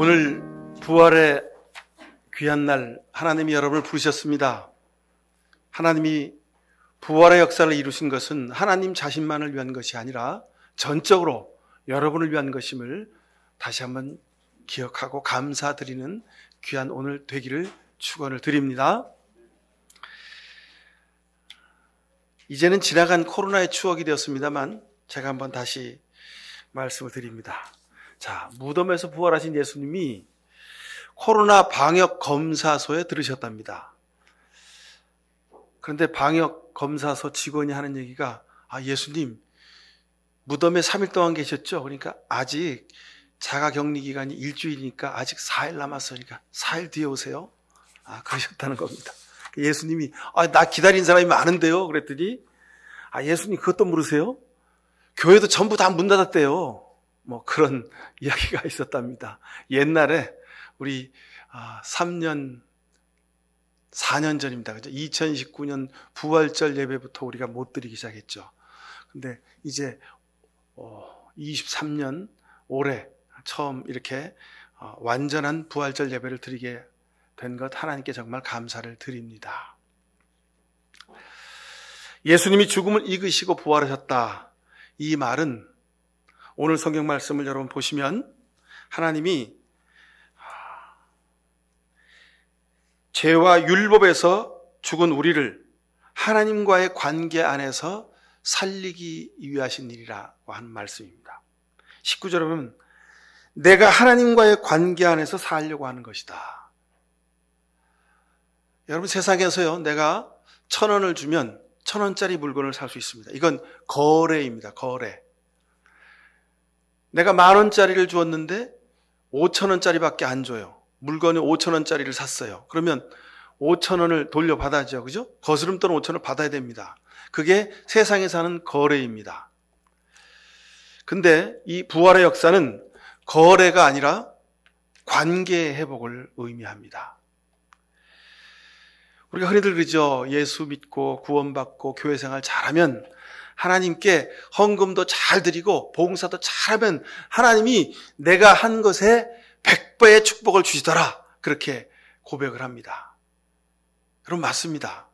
오늘 부활의 귀한 날 하나님이 여러분을 부르셨습니다. 하나님이 부활의 역사를 이루신 것은 하나님 자신만을 위한 것이 아니라 전적으로 여러분을 위한 것임을 다시 한번 기억하고 감사드리는 귀한 오늘 되기를 축원을 드립니다. 이제는 지나간 코로나의 추억이 되었습니다만 제가 한번 다시 말씀을 드립니다. 자, 무덤에서 부활하신 예수님이 코로나 방역 검사소에 들으셨답니다. 그런데 방역 검사소 직원이 하는 얘기가 예수님 무덤에 3일 동안 계셨죠? 그러니까 아직 자가격리 기간이 일주일이니까 아직 4일 남았으니까 4일 뒤에 오세요. 그러셨다는 겁니다. 예수님이 나 기다린 사람이 많은데요. 그랬더니 예수님 그것도 모르세요? 교회도 전부 다 문 닫았대요. 뭐 그런 이야기가 있었답니다. 옛날에 우리 4년 전입니다. 그죠? 2019년 부활절 예배부터 우리가 못 드리기 시작했죠. 근데 이제 23년 올해 처음 이렇게 완전한 부활절 예배를 드리게 된 것 하나님께 정말 감사를 드립니다. 예수님이 죽음을 이기시고 부활하셨다. 이 말은 오늘 성경 말씀을 여러분 보시면 하나님이 죄와 율법에서 죽은 우리를 하나님과의 관계 안에서 살리기 위하신 일이라고 하는 말씀입니다. 19절에 보면 내가 하나님과의 관계 안에서 살려고 하는 것이다. 여러분 세상에서요 내가 1,000원을 주면 1,000원짜리 물건을 살 수 있습니다. 이건 거래입니다. 거래. 내가 10,000원짜리를 주었는데 5,000원짜리밖에 안 줘요. 물건이 5,000원짜리를 샀어요. 그러면 5,000원을 돌려받아야죠. 그죠? 거스름돈 5,000원 받아야 됩니다. 그게 세상에서 하는 거래입니다. 근데 이 부활의 역사는 거래가 아니라 관계의 회복을 의미합니다. 우리가 흔히들 그러죠. 예수 믿고 구원받고 교회생활 잘하면 하나님께 헌금도 잘 드리고 봉사도 잘하면 하나님이 내가 한 것에 100배의 축복을 주시더라. 그렇게 고백을 합니다. 여러분 맞습니다.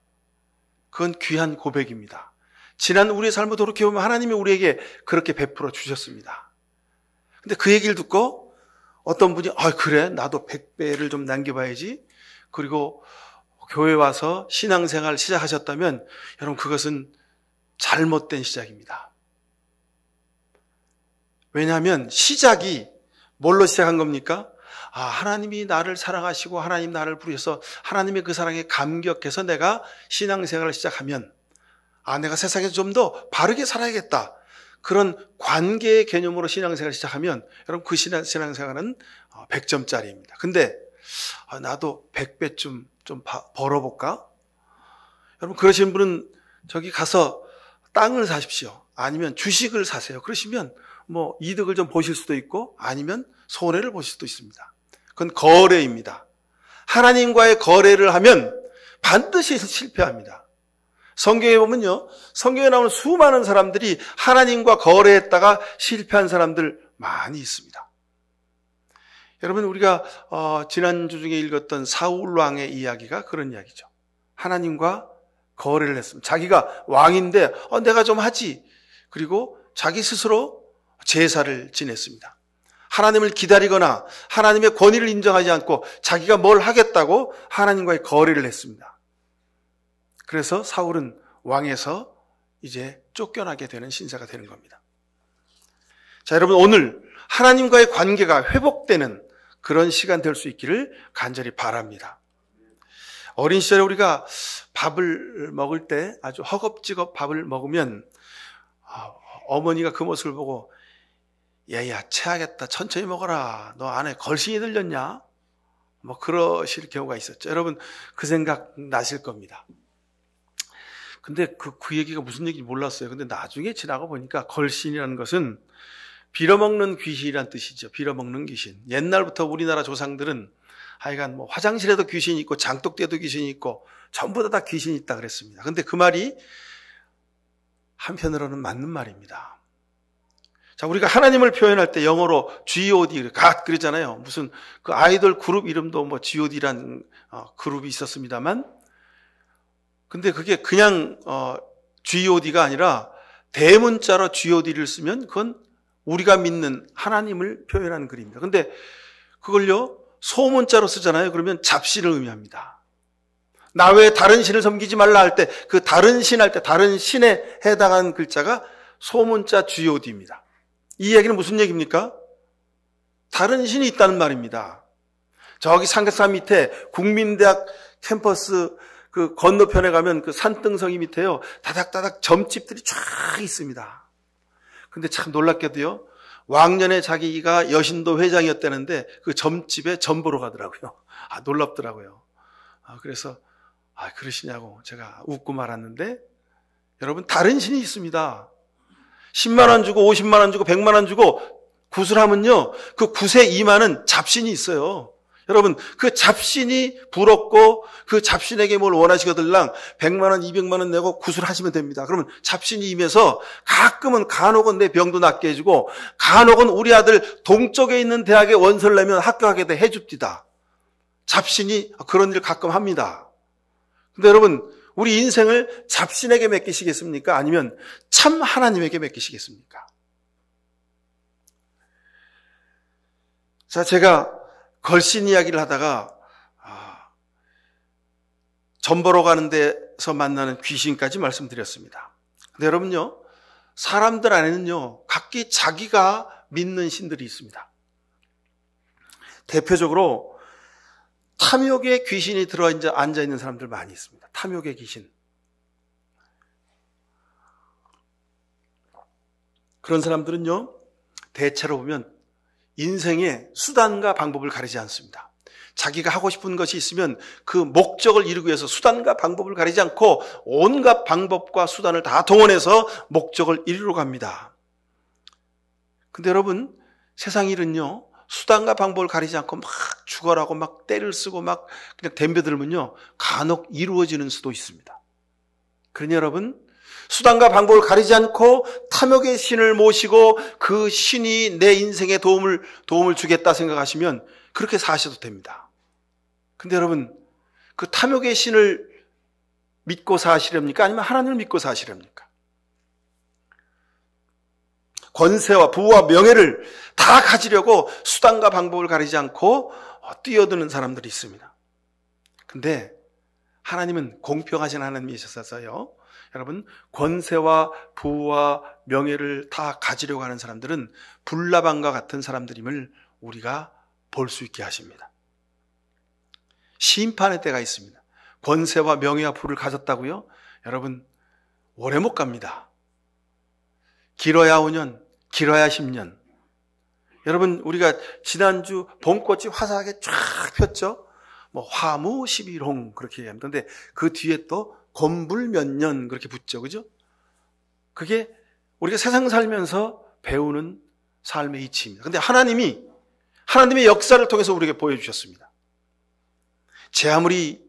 그건 귀한 고백입니다. 지난 우리의 삶을 돌이켜보면 하나님이 우리에게 그렇게 베풀어 주셨습니다. 근데 그 얘기를 듣고 어떤 분이 그래 나도 100배를 좀 남겨봐야지. 그리고 교회 와서 신앙생활을 시작하셨다면 여러분 그것은 잘못된 시작입니다. 왜냐하면 시작이 뭘로 시작한 겁니까? 하나님이 나를 사랑하시고 하나님 나를 부르셔서 하나님의 그 사랑에 감격해서 내가 신앙생활을 시작하면 내가 세상에서 좀 더 바르게 살아야겠다. 그런 관계의 개념으로 신앙생활을 시작하면 여러분 그 신앙생활은 100점짜리입니다. 근데 나도 100배쯤 좀 벌어볼까? 여러분 그러신 분은 저기 가서 땅을 사십시오. 아니면 주식을 사세요. 그러시면 뭐 이득을 좀 보실 수도 있고 아니면 손해를 보실 수도 있습니다. 그건 거래입니다. 하나님과의 거래를 하면 반드시 실패합니다. 성경에 보면요. 성경에 나오는 수많은 사람들이 하나님과 거래했다가 실패한 사람들 많이 있습니다. 여러분 우리가 지난주 중에 읽었던 사울 왕의 이야기가 그런 이야기죠. 하나님과 거래를 했습니다. 자기가 왕인데 내가 좀 하지. 그리고 자기 스스로 제사를 지냈습니다. 하나님을 기다리거나 하나님의 권위를 인정하지 않고 자기가 뭘 하겠다고 하나님과의 거래를 했습니다. 그래서 사울은 왕에서 이제 쫓겨나게 되는 신세가 되는 겁니다. 자, 여러분 오늘 하나님과의 관계가 회복되는 그런 시간 될 수 있기를 간절히 바랍니다. 어린 시절에 우리가 밥을 먹을 때 아주 허겁지겁 밥을 먹으면 어머니가 그 모습을 보고 얘야 체하겠다 천천히 먹어라 너 안에 걸신이 들렸냐 뭐 그러실 경우가 있었죠. 여러분 그 생각 나실 겁니다. 근데 그 얘기가 무슨 얘기인지 몰랐어요. 근데 나중에 지나가 보니까 걸신이라는 것은 빌어먹는 귀신이란 뜻이죠. 빌어먹는 귀신. 옛날부터 우리나라 조상들은 하여간 뭐 화장실에도 귀신이 있고 장독대에도 귀신이 있고 전부 다 귀신이 있다 그랬습니다. 근데 그 말이 한편으로는 맞는 말입니다. 자, 우리가 하나님을 표현할 때 영어로 G.O.D, God 그러잖아요. 무슨 그 아이돌 그룹 이름도 뭐 G.O.D라는 그룹이 있었습니다만, 근데 그게 그냥 G.O.D가 아니라 대문자로 G.O.D를 쓰면 그건 우리가 믿는 하나님을 표현하는 글입니다. 근데 그걸요 소문자로 쓰잖아요. 그러면 잡신을 의미합니다. 나 외에 다른 신을 섬기지 말라 할 때 그 다른 신 할 때 다른 신에 해당하는 글자가 소문자 G.O.D입니다. 이 얘기는 무슨 얘기입니까? 다른 신이 있다는 말입니다. 저기 삼각산 밑에 국민대학 캠퍼스 그 건너편에 가면 그 산등성이 밑에요 다닥다닥 점집들이 쫙 있습니다. 근데 참 놀랍게도요 왕년에 자기가 여신도 회장이었다는데 그 점집에 점 보러 가더라고요. 놀랍더라고요. 그래서 그러시냐고 제가 웃고 말았는데, 여러분 다른 신이 있습니다. 10만 원 주고 50만 원 주고 100만 원 주고 구슬하면요 그 굿에 임하는 잡신이 있어요. 여러분 그 잡신이 부럽고 그 잡신에게 뭘 원하시거들랑 100만 원 200만 원 내고 구슬하시면 됩니다. 그러면 잡신이 임해서 가끔은 간혹은 내 병도 낫게 해주고 간혹은 우리 아들 동쪽에 있는 대학에 원서를 내면 합격하게 해줍디다. 잡신이 그런 일을 가끔 합니다. 근데 여러분 우리 인생을 잡신에게 맡기시겠습니까? 아니면 참 하나님에게 맡기시겠습니까? 자, 제가 걸신 이야기를 하다가 점 보러 가는 데서 만나는 귀신까지 말씀드렸습니다. 근데 여러분요, 사람들 안에는요 각기 자기가 믿는 신들이 있습니다. 대표적으로 탐욕의 귀신이 앉아 있는 사람들 많이 있습니다. 탐욕의 귀신. 그런 사람들은요 대체로 보면 인생의 수단과 방법을 가리지 않습니다. 자기가 하고 싶은 것이 있으면 그 목적을 이루기 위해서 수단과 방법을 가리지 않고 온갖 방법과 수단을 다 동원해서 목적을 이루러 갑니다. 근데 여러분 세상 일은요 수단과 방법을 가리지 않고 막 죽어라고 막 때를 쓰고 막 그냥 덤벼들면요 간혹 이루어지는 수도 있습니다. 그러니 여러분 수단과 방법을 가리지 않고 탐욕의 신을 모시고 그 신이 내 인생에 도움을 주겠다 생각하시면 그렇게 사셔도 됩니다. 근데 여러분 그 탐욕의 신을 믿고 사시렵니까? 아니면 하나님을 믿고 사시렵니까? 권세와 부와 명예를 다 가지려고 수단과 방법을 가리지 않고 뛰어드는 사람들이 있습니다. 근데 하나님은 공평하신 하나님이셨어서요. 여러분 권세와 부와 명예를 다 가지려고 하는 사람들은 불나방과 같은 사람들임을 우리가 볼 수 있게 하십니다. 심판의 때가 있습니다. 권세와 명예와 부를 가졌다고요? 여러분 오래 못 갑니다. 길어야 5년, 길어야 10년. 여러분 우리가 지난주 봄꽃이 화사하게 쫙 폈죠? 뭐 화무 11홍 그렇게 얘기합니다. 근데 그 뒤에 또 건불 몇 년 그렇게 붙죠. 그죠? 그게 우리가 세상 살면서 배우는 삶의 이치입니다. 근데 하나님의 역사를 통해서 우리에게 보여주셨습니다. 제 아무리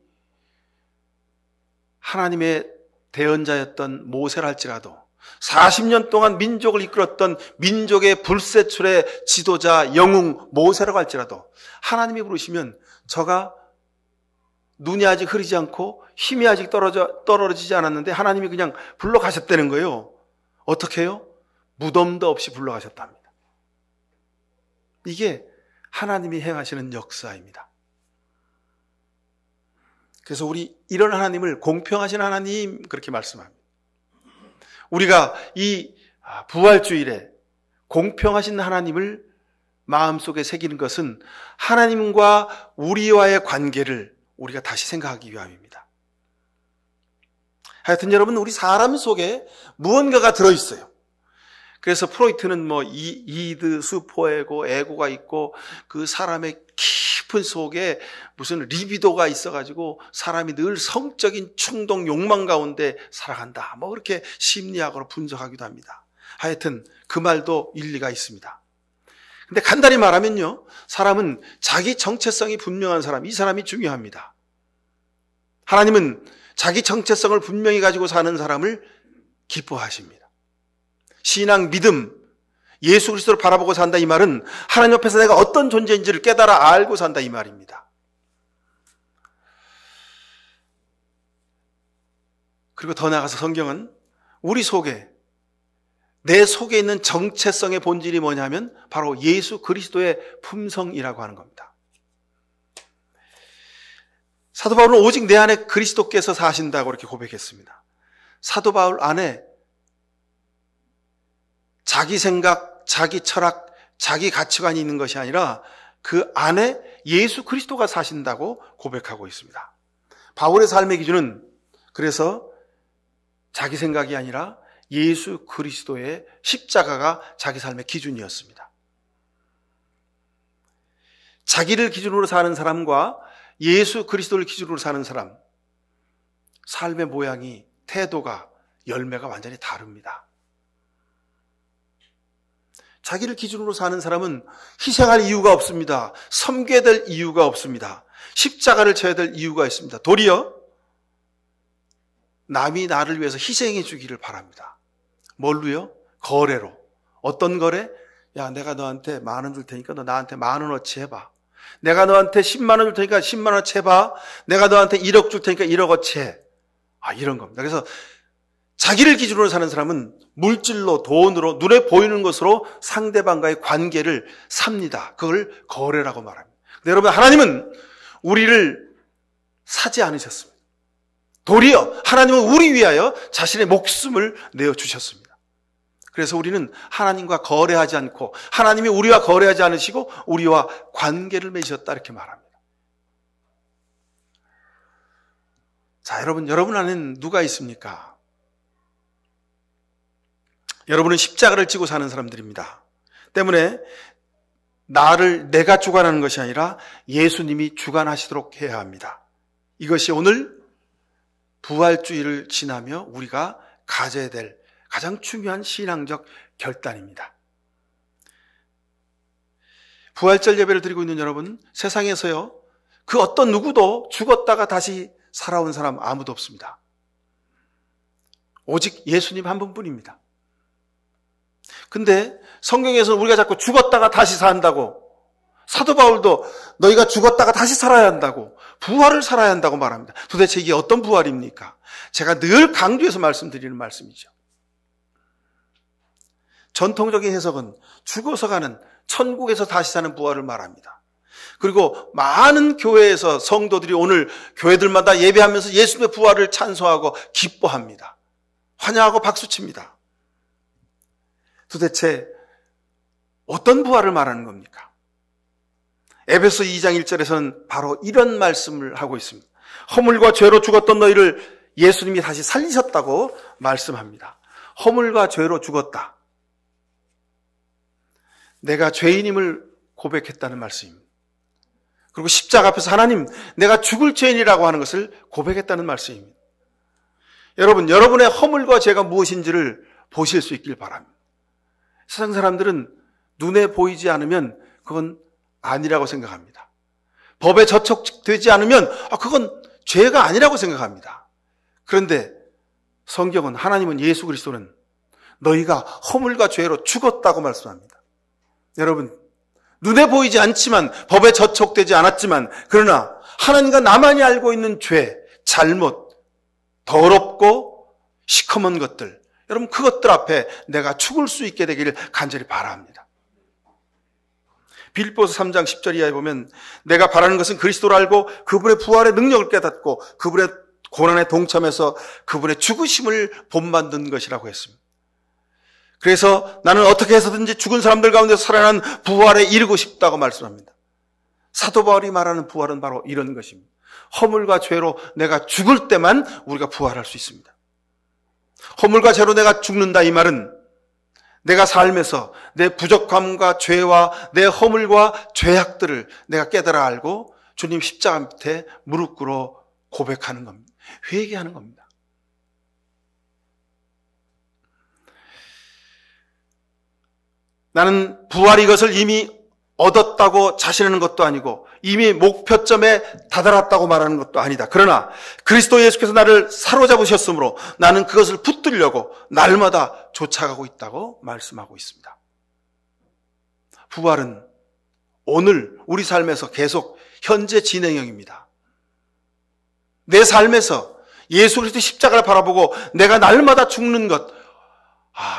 하나님의 대언자였던 모세라 할지라도 40년 동안 민족을 이끌었던 민족의 불세출의 지도자 영웅 모세라고 할지라도 하나님이 부르시면 저가 눈이 아직 흐리지 않고 힘이 아직 떨어지지 않았는데 하나님이 그냥 불러가셨다는 거예요. 어떻게 해요? 무덤도 없이 불러가셨답니다. 이게 하나님이 행하시는 역사입니다. 그래서 우리 이런 하나님을 공평하신 하나님 그렇게 말씀합니다. 우리가 이 부활주일에 공평하신 하나님을 마음속에 새기는 것은 하나님과 우리와의 관계를 우리가 다시 생각하기 위함입니다. 하여튼 여러분 우리 사람 속에 무언가가 들어있어요. 그래서 프로이트는 뭐 이드, 수포에고, 에고가 있고 그 사람의 깊은 속에 무슨 리비도가 있어가지고 사람이 늘 성적인 충동, 욕망 가운데 살아간다. 뭐 그렇게 심리학으로 분석하기도 합니다. 하여튼 그 말도 일리가 있습니다. 근데 간단히 말하면요, 사람은 자기 정체성이 분명한 사람, 이 사람이 중요합니다. 하나님은 자기 정체성을 분명히 가지고 사는 사람을 기뻐하십니다. 신앙, 믿음, 예수 그리스도를 바라보고 산다 이 말은 하나님 앞에서 내가 어떤 존재인지를 깨달아 알고 산다 이 말입니다. 그리고 더 나아가서 성경은 우리 속에, 내 속에 있는 정체성의 본질이 뭐냐면 바로 예수 그리스도의 품성이라고 하는 겁니다. 사도 바울은 오직 내 안에 그리스도께서 사신다고 이렇게 고백했습니다. 사도 바울 안에 자기 생각, 자기 철학, 자기 가치관이 있는 것이 아니라 그 안에 예수 그리스도가 사신다고 고백하고 있습니다. 바울의 삶의 기준은 그래서 자기 생각이 아니라 예수 그리스도의 십자가가 자기 삶의 기준이었습니다. 자기를 기준으로 사는 사람과 예수 그리스도를 기준으로 사는 사람, 삶의 모양이, 태도가, 열매가 완전히 다릅니다. 자기를 기준으로 사는 사람은 희생할 이유가 없습니다. 섬겨야 될 이유가 없습니다. 십자가를 져야 될 이유가 있습니다. 도리어 남이 나를 위해서 희생해 주기를 바랍니다. 뭘로요? 거래로. 어떤 거래? 야, 내가 너한테 10,000원 줄 테니까 너 나한테 10,000원어치 해봐. 내가 너한테 10만 원 줄 테니까 10만 원어치 해봐. 내가 너한테 1억 줄 테니까 1억어치 해. 이런 겁니다. 그래서 자기를 기준으로 사는 사람은 물질로, 돈으로, 눈에 보이는 것으로 상대방과의 관계를 삽니다. 그걸 거래라고 말합니다. 근데 여러분, 하나님은 우리를 사지 않으셨습니다. 도리어 하나님은 우리 위하여 자신의 목숨을 내어주셨습니다. 그래서 우리는 하나님과 거래하지 않고 하나님이 우리와 거래하지 않으시고 우리와 관계를 맺으셨다 이렇게 말합니다. 자, 여러분 안에는 누가 있습니까? 여러분은 십자가를 지고 사는 사람들입니다. 때문에 나를 내가 주관하는 것이 아니라 예수님이 주관하시도록 해야 합니다. 이것이 오늘 부활주의를 지나며 우리가 가져야 될 가장 중요한 신앙적 결단입니다. 부활절 예배를 드리고 있는 여러분, 세상에서요, 그 어떤 누구도 죽었다가 다시 살아온 사람 아무도 없습니다. 오직 예수님 한 분뿐입니다. 근데 성경에서는 우리가 자꾸 죽었다가 다시 산다고, 사도 바울도 너희가 죽었다가 다시 살아야 한다고, 부활을 살아야 한다고 말합니다. 도대체 이게 어떤 부활입니까? 제가 늘 강조해서 말씀드리는 말씀이죠. 전통적인 해석은 죽어서 가는, 천국에서 다시 사는 부활을 말합니다. 그리고 많은 교회에서 성도들이 오늘 교회들마다 예배하면서 예수님의 부활을 찬송하고 기뻐합니다. 환영하고 박수칩니다. 도대체 어떤 부활을 말하는 겁니까? 에베소 2장 1절에서는 바로 이런 말씀을 하고 있습니다. 허물과 죄로 죽었던 너희를 예수님이 다시 살리셨다고 말씀합니다. 허물과 죄로 죽었다. 내가 죄인임을 고백했다는 말씀입니다. 그리고 십자가 앞에서 하나님, 내가 죽을 죄인이라고 하는 것을 고백했다는 말씀입니다. 여러분, 여러분의 허물과 죄가 무엇인지를 보실 수 있길 바랍니다. 세상 사람들은 눈에 보이지 않으면 그건 아니라고 생각합니다. 법에 저촉되지 않으면 그건 죄가 아니라고 생각합니다. 그런데 성경은, 하나님은, 예수 그리스도는 너희가 허물과 죄로 죽었다고 말씀합니다. 여러분, 눈에 보이지 않지만, 법에 저촉되지 않았지만, 그러나 하나님과 나만이 알고 있는 죄, 잘못, 더럽고 시커먼 것들, 여러분 그것들 앞에 내가 죽을 수 있게 되기를 간절히 바랍니다. 빌립보서 3장 10절 이하에 보면 내가 바라는 것은 그리스도를 알고 그분의 부활의 능력을 깨닫고 그분의 고난에 동참해서 그분의 죽으심을 본받는 것이라고 했습니다. 그래서 나는 어떻게 해서든지 죽은 사람들 가운데서 살아난 부활에 이르고 싶다고 말씀합니다. 사도 바울이 말하는 부활은 바로 이런 것입니다. 허물과 죄로 내가 죽을 때만 우리가 부활할 수 있습니다. 허물과 죄로 내가 죽는다 이 말은 내가 삶에서 내 부족함과 죄와 내 허물과 죄악들을 내가 깨달아 알고 주님 십자가 밑에 무릎 꿇어 고백하는 겁니다. 회개하는 겁니다. 나는 부활 이것을 이미 얻었다고 자신하는 것도 아니고 이미 목표점에 다다랐다고 말하는 것도 아니다. 그러나 그리스도 예수께서 나를 사로잡으셨으므로 나는 그것을 붙들려고 날마다 쫓아가고 있다고 말씀하고 있습니다. 부활은 오늘 우리 삶에서 계속 현재 진행형입니다. 내 삶에서 예수 그리스도 십자가를 바라보고 내가 날마다 죽는 것,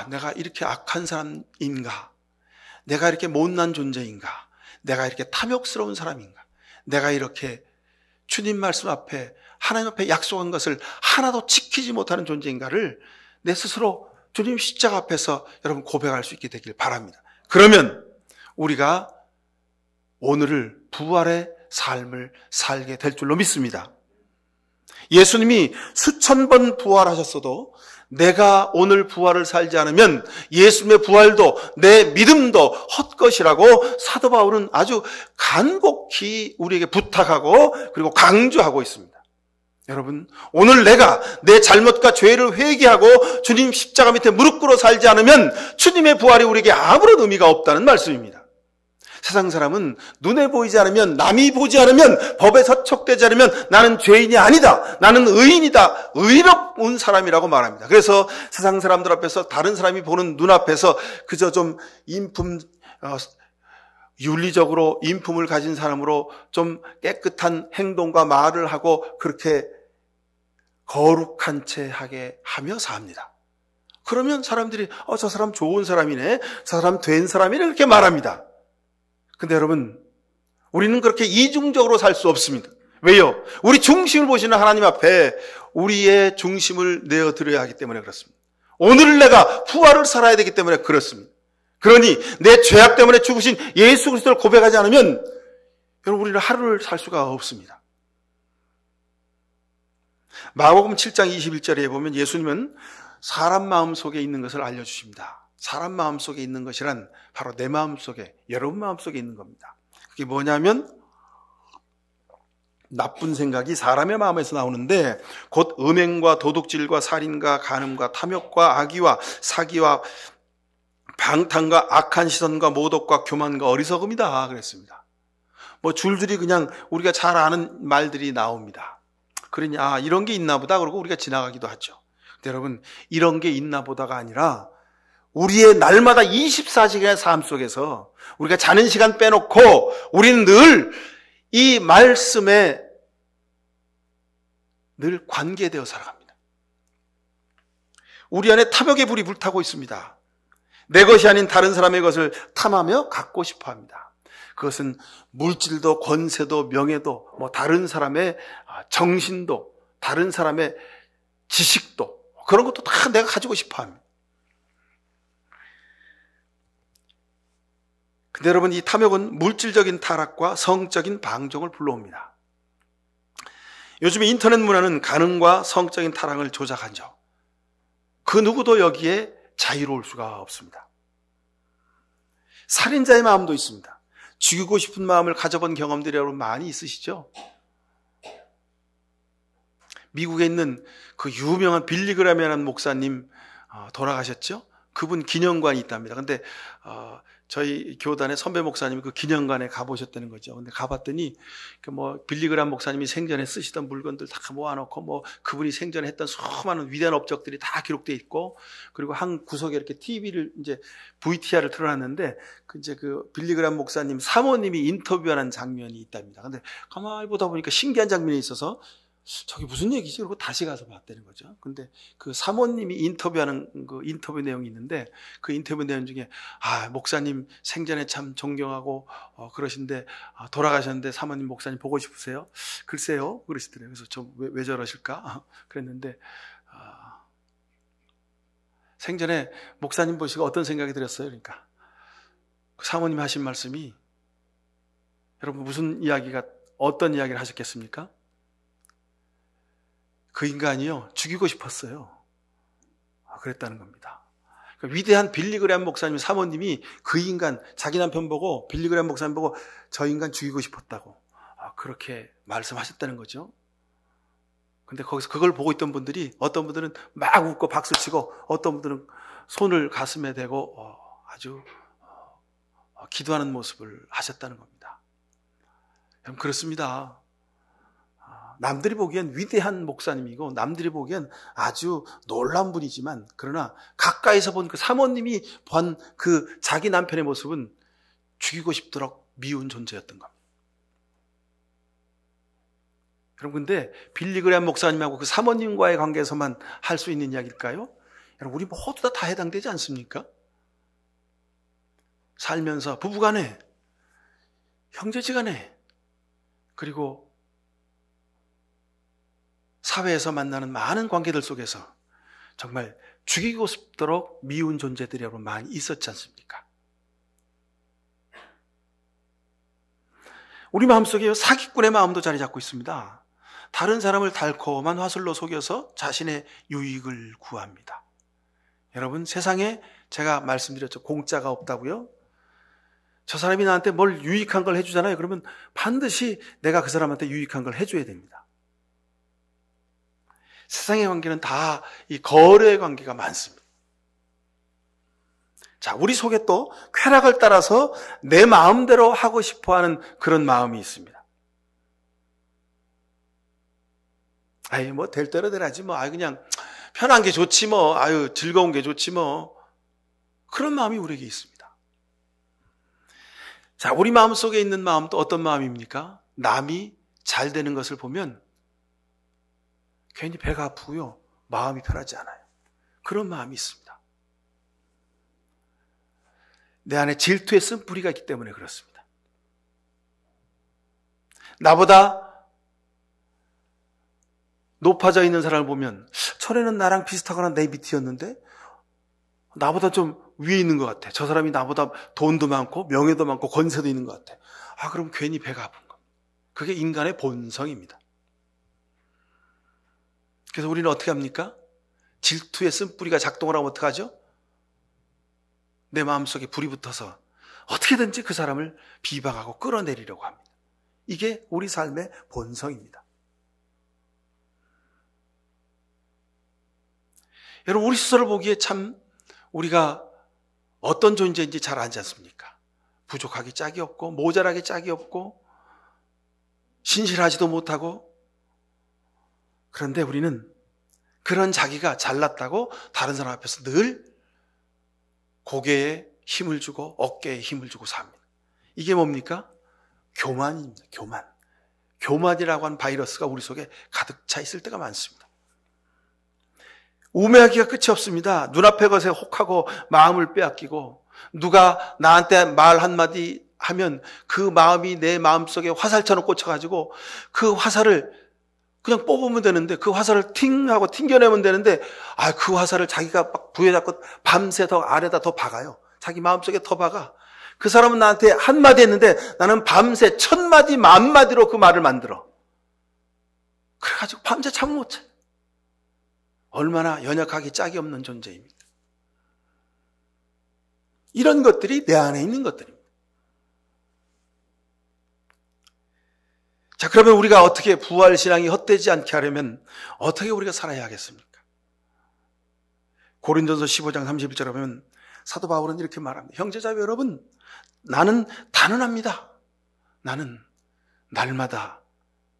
내가 이렇게 악한 사람인가? 내가 이렇게 못난 존재인가? 내가 이렇게 탐욕스러운 사람인가? 내가 이렇게 주님 말씀 앞에 하나님 앞에 약속한 것을 하나도 지키지 못하는 존재인가를 내 스스로 주님 십자가 앞에서 여러분 고백할 수 있게 되길 바랍니다. 그러면 우리가 오늘을 부활의 삶을 살게 될 줄로 믿습니다. 예수님이 수천 번 부활하셨어도 내가 오늘 부활을 살지 않으면 예수님의 부활도 내 믿음도 헛것이라고 사도 바울은 아주 간곡히 우리에게 부탁하고 그리고 강조하고 있습니다. 여러분, 오늘 내가 내 잘못과 죄를 회개하고 주님 십자가 밑에 무릎 꿇어 살지 않으면 주님의 부활이 우리에게 아무런 의미가 없다는 말씀입니다. 세상 사람은 눈에 보이지 않으면, 남이 보지 않으면, 법에 서촉되지 않으면 나는 죄인이 아니다, 나는 의인이다, 의로운 사람이라고 말합니다. 그래서 세상 사람들 앞에서, 다른 사람이 보는 눈앞에서 그저 좀 윤리적으로 인품을 가진 사람으로 좀 깨끗한 행동과 말을 하고 그렇게 거룩한 채 하게 하며 삽니다. 그러면 사람들이 저 사람 좋은 사람이네, 저 사람 된 사람이네 이렇게 말합니다. 근데 여러분, 우리는 그렇게 이중적으로 살 수 없습니다. 왜요? 우리 중심을 보시는 하나님 앞에 우리의 중심을 내어드려야 하기 때문에 그렇습니다. 오늘을 내가 부활을 살아야 되기 때문에 그렇습니다. 그러니 내 죄악 때문에 죽으신 예수 그리스도를 고백하지 않으면 여러분 우리는 하루를 살 수가 없습니다. 마가복음 7장 21절에 보면 예수님은 사람 마음속에 있는 것을 알려주십니다. 사람 마음속에 있는 것이란 바로 내 마음속에, 여러분 마음속에 있는 겁니다. 그게 뭐냐면 나쁜 생각이 사람의 마음에서 나오는데 곧 음행과 도둑질과 살인과 간음과 탐욕과 악의와 사기와 방탕과 악한 시선과 모독과 교만과 어리석음이다 그랬습니다. 줄줄이 그냥 우리가 잘 아는 말들이 나옵니다. 그러니 이런 게 있나 보다 그러고 우리가 지나가기도 하죠. 근데 여러분, 이런 게 있나 보다가 아니라 우리의 날마다 24시간의 삶 속에서 우리가 자는 시간 빼놓고 우리는 늘 이 말씀에 늘 관계되어 살아갑니다. 우리 안에 탐욕의 불이 불타고 있습니다. 내 것이 아닌 다른 사람의 것을 탐하며 갖고 싶어 합니다. 그것은 물질도 권세도 명예도 다른 사람의 정신도 다른 사람의 지식도 그런 것도 다 내가 가지고 싶어 합니다. 근데 여러분, 이 탐욕은 물질적인 타락과 성적인 방종을 불러옵니다. 요즘에 인터넷 문화는 간음과 성적인 타락을 조작하죠. 그 누구도 여기에 자유로울 수가 없습니다. 살인자의 마음도 있습니다. 죽이고 싶은 마음을 가져본 경험들이 여러분 많이 있으시죠? 미국에 있는 그 유명한 빌리 그램이라는 목사님 돌아가셨죠? 그분 기념관이 있답니다. 근데 저희 교단의 선배 목사님이 그 기념관에 가보셨다는 거죠. 근데 가봤더니 빌리 그램 목사님이 생전에 쓰시던 물건들 다 모아놓고 그분이 생전에 했던 수많은 위대한 업적들이 다 기록되어 있고, 그리고 한 구석에 이렇게 TV를 이제 VTR을 틀어놨는데 그 빌리 그램 목사님 사모님이 인터뷰하는 장면이 있답니다. 근데 가만히 보다 보니까 신기한 장면이 있어서 저게 무슨 얘기지? 그러고 다시 가서 봤다는 거죠. 근데 그 사모님이 인터뷰하는 그 인터뷰 내용이 있는데 그 인터뷰 내용 중에 목사님 생전에 참 존경하고 그러신데 돌아가셨는데 사모님 목사님 보고 싶으세요? 글쎄요 그러시더래요. 그래서 왜 저러실까? 그랬는데 생전에 목사님 보시고 어떤 생각이 들었어요? 그러니까 그 사모님 하신 말씀이, 여러분 어떤 이야기를 하셨겠습니까? 그 인간이요, 죽이고 싶었어요. 그랬다는 겁니다. 그러니까 위대한 빌리 그램 목사님 사모님이 그 인간, 자기 남편 보고 빌리 그램 목사님 보고 저 인간 죽이고 싶었다고 그렇게 말씀하셨다는 거죠. 근데 거기서 그걸 보고 있던 분들이, 어떤 분들은 막 웃고 박수치고 어떤 분들은 손을 가슴에 대고 아주 기도하는 모습을 하셨다는 겁니다. 여러분, 그렇습니다. 남들이 보기엔 위대한 목사님이고 남들이 보기엔 아주 놀라운 분이지만, 그러나 가까이서 본 그 사모님이 본 그 자기 남편의 모습은 죽이고 싶도록 미운 존재였던 겁니다. 여러분, 근데 빌리그레암 목사님하고 그 사모님과의 관계에서만 할 수 있는 이야기일까요? 여러분, 우리 모두 다 해당되지 않습니까? 살면서 부부간에, 형제지간에, 그리고 사회에서 만나는 많은 관계들 속에서 정말 죽이고 싶도록 미운 존재들이 여러분 많이 있었지 않습니까? 우리 마음속에 사기꾼의 마음도 자리 잡고 있습니다. 다른 사람을 달콤한 화술로 속여서 자신의 유익을 구합니다. 여러분, 세상에 제가 말씀드렸죠. 공짜가 없다고요? 저 사람이 나한테 뭘 유익한 걸 해주잖아요. 그러면 반드시 내가 그 사람한테 유익한 걸 해줘야 됩니다. 세상의 관계는 다 이 거래의 관계가 많습니다. 자, 우리 속에 또 쾌락을 따라서 내 마음대로 하고 싶어 하는 그런 마음이 있습니다. 아이, 뭐, 될 대로 되라지, 뭐. 아이, 그냥 편한 게 좋지, 뭐. 아유, 즐거운 게 좋지, 뭐. 그런 마음이 우리에게 있습니다. 자, 우리 마음 속에 있는 마음도 어떤 마음입니까? 남이 잘 되는 것을 보면 괜히 배가 아프고요. 마음이 편하지 않아요. 그런 마음이 있습니다. 내 안에 질투의 쓴뿌리가 있기 때문에 그렇습니다. 나보다 높아져 있는 사람을 보면 전에는 나랑 비슷하거나 내 밑이었는데 나보다 좀 위에 있는 것 같아. 저 사람이 나보다 돈도 많고 명예도 많고 권세도 있는 것 같아. 아, 그럼 괜히 배가 아픈 겁니다. 그게 인간의 본성입니다. 그래서 우리는 어떻게 합니까? 질투의 쓴뿌리가 작동을 하면 어떡하죠? 내 마음속에 불이 붙어서 어떻게든지 그 사람을 비방하고 끌어내리려고 합니다. 이게 우리 삶의 본성입니다. 여러분, 우리 스스로를 보기에 참 우리가 어떤 존재인지 잘 알지 않습니까? 부족하기 짝이 없고 모자라기 짝이 없고 신실하지도 못하고, 그런데 우리는 그런 자기가 잘났다고 다른 사람 앞에서 늘 고개에 힘을 주고 어깨에 힘을 주고 삽니다. 이게 뭡니까? 교만입니다. 교만. 교만이라고 하는 바이러스가 우리 속에 가득 차 있을 때가 많습니다. 우매하기가 끝이 없습니다. 눈앞의 것에 혹하고 마음을 빼앗기고, 누가 나한테 말 한마디 하면 그 마음이 내 마음속에 화살처럼 꽂혀가지고 그 화살을 그냥 뽑으면 되는데, 그 화살을 팅 하고 튕겨내면 되는데, 그 화살을 자기가 막 부여잡고 밤새 더 아래다 더 박아요. 자기 마음속에 더 박아. 그 사람은 나한테 한마디 했는데 나는 밤새 1000마디, 10,000마디로 그 말을 만들어. 그래가지고 밤새 잠을 못 자. 얼마나 연약하기 짝이 없는 존재입니까? 이런 것들이 내 안에 있는 것들입니다. 자, 그러면 우리가 어떻게 부활신앙이 헛되지 않게 하려면 어떻게 우리가 살아야 하겠습니까? 고린도서 15장 31절에 보면 사도 바울은 이렇게 말합니다. 형제자매 여러분, 나는 단언합니다. 나는 날마다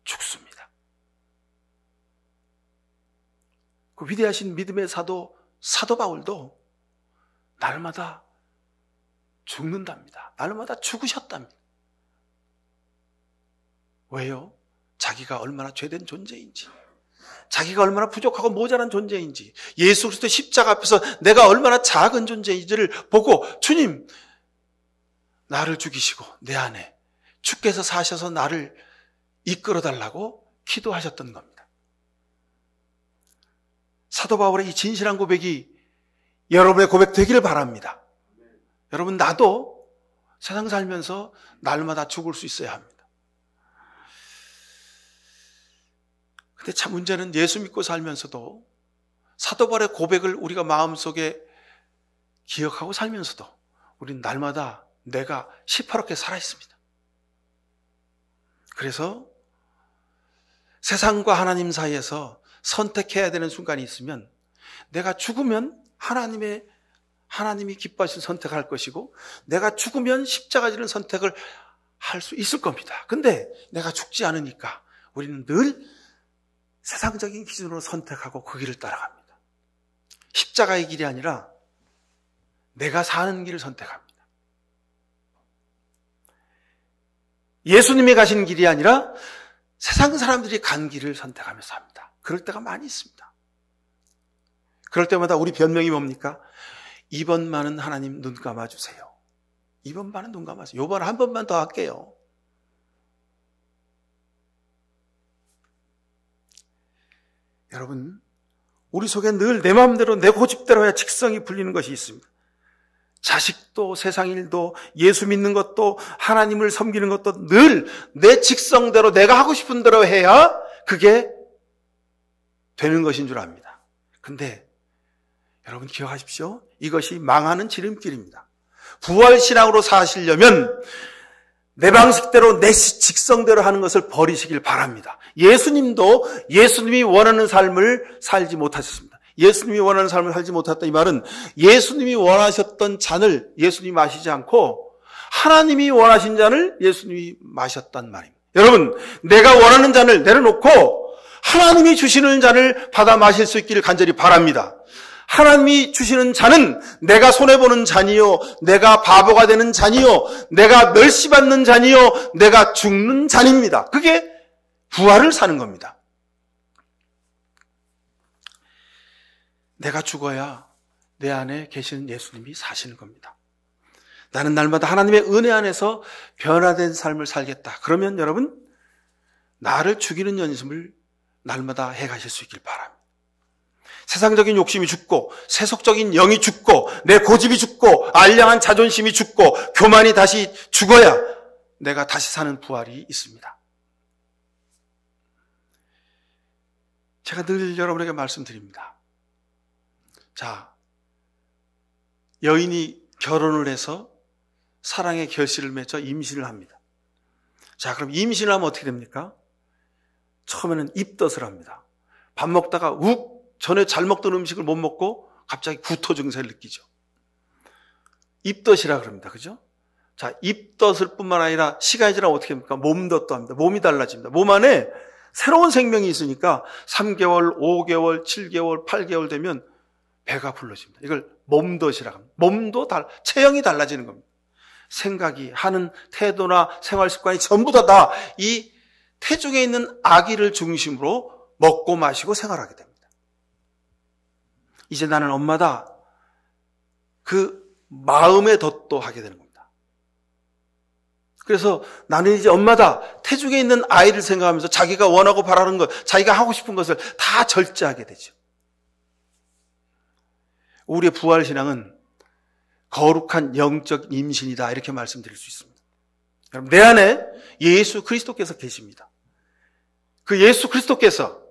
죽습니다. 그 위대하신 믿음의 사도 바울도 날마다 죽는답니다. 날마다 죽으셨답니다. 왜요? 자기가 얼마나 죄된 존재인지, 자기가 얼마나 부족하고 모자란 존재인지, 예수 그리스도 십자가 앞에서 내가 얼마나 작은 존재인지를 보고, 주님, 나를 죽이시고 내 안에 주께서 사셔서 나를 이끌어달라고 기도하셨던 겁니다. 사도 바울의 이 진실한 고백이 여러분의 고백 되기를 바랍니다. 여러분, 나도 세상 살면서 날마다 죽을 수 있어야 합니다. 근데 참 문제는 예수 믿고 살면서도 사도 바울의 고백을 우리가 마음속에 기억하고 살면서도 우리는 날마다 내가 시퍼렇게 살아있습니다. 그래서 세상과 하나님 사이에서 선택해야 되는 순간이 있으면 내가 죽으면 하나님이 기뻐하시는 선택을 할 것이고, 내가 죽으면 십자가 지는 선택을 할 수 있을 겁니다. 근데 내가 죽지 않으니까 우리는 늘 세상적인 기준으로 선택하고 그 길을 따라갑니다. 십자가의 길이 아니라 내가 사는 길을 선택합니다. 예수님이 가신 길이 아니라 세상 사람들이 간 길을 선택하며 삽니다. 그럴 때가 많이 있습니다. 그럴 때마다 우리 변명이 뭡니까? 이번만은 하나님 눈 감아주세요. 이번만은 눈 감아주세요. 요번 한 번만 더 할게요. 여러분, 우리 속에 늘 내 마음대로 내 고집대로 해야 직성이 풀리는 것이 있습니다. 자식도 세상 일도 예수 믿는 것도 하나님을 섬기는 것도 늘 내 직성대로 내가 하고 싶은 대로 해야 그게 되는 것인 줄 압니다. 근데 여러분 기억하십시오. 이것이 망하는 지름길입니다. 부활신앙으로 사시려면 내 방식대로 내 직성대로 하는 것을 버리시길 바랍니다. 예수님도 예수님이 원하는 삶을 살지 못하셨습니다. 예수님이 원하는 삶을 살지 못했다 이 말은 예수님이 원하셨던 잔을 예수님이 마시지 않고 하나님이 원하신 잔을 예수님이 마셨단 말입니다. 여러분, 내가 원하는 잔을 내려놓고 하나님이 주시는 잔을 받아 마실 수 있기를 간절히 바랍니다. 하나님이 주시는 잔은 내가 손해보는 잔이요, 내가 바보가 되는 잔이요, 내가 멸시받는 잔이요, 내가 죽는 잔입니다. 그게 부활을 사는 겁니다. 내가 죽어야 내 안에 계시는 예수님이 사시는 겁니다. 나는 날마다 하나님의 은혜 안에서 변화된 삶을 살겠다. 그러면 여러분, 나를 죽이는 연습을 날마다 해가실 수 있길 바랍니다. 세상적인 욕심이 죽고 세속적인 영이 죽고 내 고집이 죽고 알량한 자존심이 죽고 교만이 다시 죽어야 내가 다시 사는 부활이 있습니다. 제가 늘 여러분에게 말씀드립니다. 자, 여인이 결혼을 해서 사랑의 결실을 맺어 임신을 합니다. 자, 그럼 임신을 하면 어떻게 됩니까? 처음에는 입덧을 합니다. 밥 먹다가 전에 잘 먹던 음식을 못 먹고 갑자기 구토 증세를 느끼죠. 입덧이라 그럽니다. 그죠? 자, 입덧을 뿐만 아니라 시간이 지나면 어떻게 합니까? 몸덧도 합니다. 몸이 달라집니다. 몸 안에 새로운 생명이 있으니까 3개월, 5개월, 7개월, 8개월 되면 배가 불러집니다. 이걸 몸덧이라고 합니다. 몸도 체형이 달라지는 겁니다. 생각이, 하는 태도나 생활 습관이 전부 다 이 태중에 있는 아기를 중심으로 먹고 마시고 생활하게 됩니다. 이제 나는 엄마다. 그 마음의 덧도 하게 되는 겁니다. 그래서 나는 이제 엄마다. 태중에 있는 아이를 생각하면서 자기가 원하고 바라는 것, 자기가 하고 싶은 것을 다 절제하게 되죠. 우리의 부활신앙은 거룩한 영적 임신이다. 이렇게 말씀드릴 수 있습니다. 여러분, 내 안에 예수 그리스도께서 계십니다. 그 예수 그리스도께서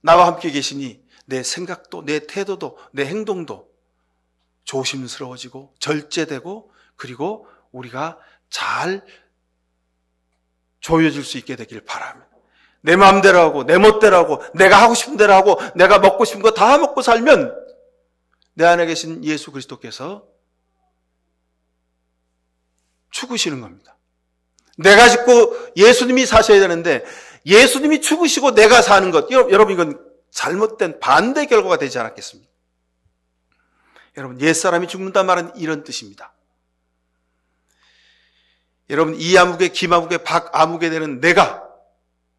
나와 함께 계시니 내 생각도, 내 태도도, 내 행동도 조심스러워지고 절제되고 그리고 우리가 잘 조여질 수 있게 되길 바랍니다. 내 마음대로 하고 내 멋대로 하고 내가 하고 싶은 대로 하고 내가 먹고 싶은 거 다 먹고 살면 내 안에 계신 예수 그리스도께서 죽으시는 겁니다. 내가 죽고 예수님이 사셔야 되는데 예수님이 죽으시고 내가 사는 것, 여러분 이건 잘못된 반대 결과가 되지 않았겠습니까? 여러분, 옛사람이 죽는단 말은 이런 뜻입니다. 여러분, 이아무개, 김아무개, 박아무개 되는 내가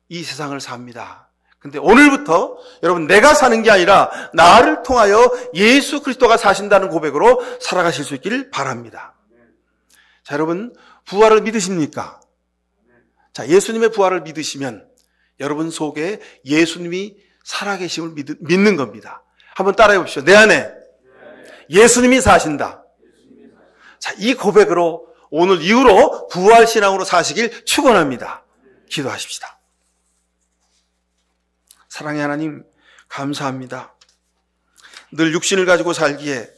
이 세상을 삽니다. 근데 오늘부터 여러분, 내가 사는 게 아니라 나를 통하여 예수 그리스도가 사신다는 고백으로 살아가실 수 있기를 바랍니다. 자, 여러분, 부활을 믿으십니까? 자, 예수님의 부활을 믿으시면 여러분 속에 예수님이 살아계심을 믿는 겁니다. 한번 따라해 보십시오. 내 안에 예수님이 사신다. 자, 이 고백으로 오늘 이후로 부활신앙으로 사시길 축원합니다. 기도하십시다. 사랑의 하나님, 감사합니다. 늘 육신을 가지고 살기에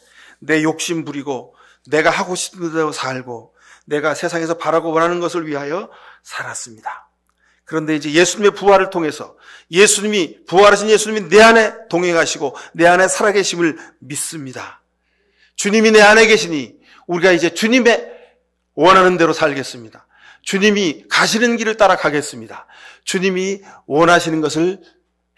내 욕심 부리고 내가 하고 싶은 대로 살고 내가 세상에서 바라고 원하는 것을 위하여 살았습니다. 그런데 이제 예수님의 부활을 통해서 예수님이, 부활하신 예수님이 내 안에 동행하시고 내 안에 살아계심을 믿습니다. 주님이 내 안에 계시니 우리가 이제 주님의 원하는 대로 살겠습니다. 주님이 가시는 길을 따라가겠습니다. 주님이 원하시는 것을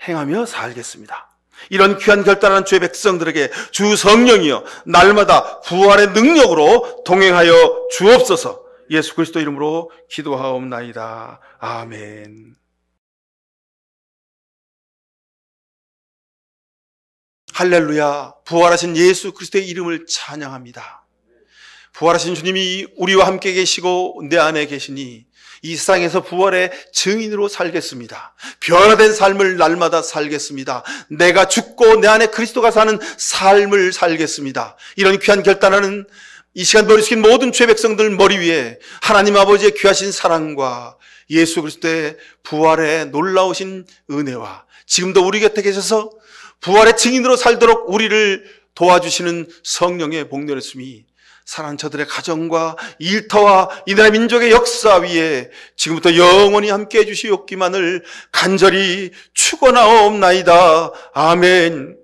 행하며 살겠습니다. 이런 귀한 결단하는 주의 백성들에게 주 성령이여 날마다 부활의 능력으로 동행하여 주옵소서. 예수 그리스도 이름으로 기도하옵나이다. 아멘. 할렐루야. 부활하신 예수 그리스도의 이름을 찬양합니다. 부활하신 주님이 우리와 함께 계시고 내 안에 계시니 이 세상에서 부활의 증인으로 살겠습니다. 변화된 삶을 날마다 살겠습니다. 내가 죽고 내 안에 그리스도가 사는 삶을 살겠습니다. 이런 귀한 결단하는 이 시간 머리 숙인 모든 죄 백성들 머리 위에 하나님 아버지의 귀하신 사랑과 예수 그리스도의 부활의 놀라우신 은혜와 지금도 우리 곁에 계셔서 부활의 증인으로 살도록 우리를 도와주시는 성령의 복렬했음이 사랑하는 저들의 가정과 일터와 이 나라 민족의 역사 위에 지금부터 영원히 함께해 주시옵기만을 간절히 축원하옵나이다. 아멘.